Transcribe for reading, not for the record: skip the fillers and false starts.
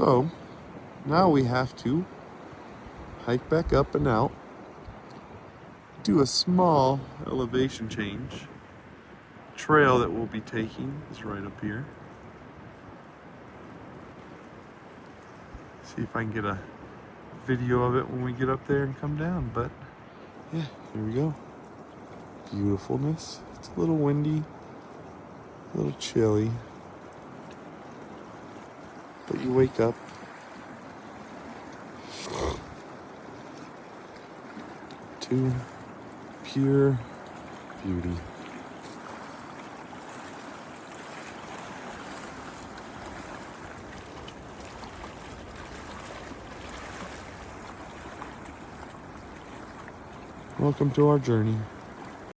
So now we have to hike back up and out, do a small elevation change. Trail that we'll be taking is right up here. See if I can get a video of it when we get up there and come down. But yeah, here we go. Beautifulness. It's a little windy, a little chilly, but you wake up to pure beauty. Welcome to our journey.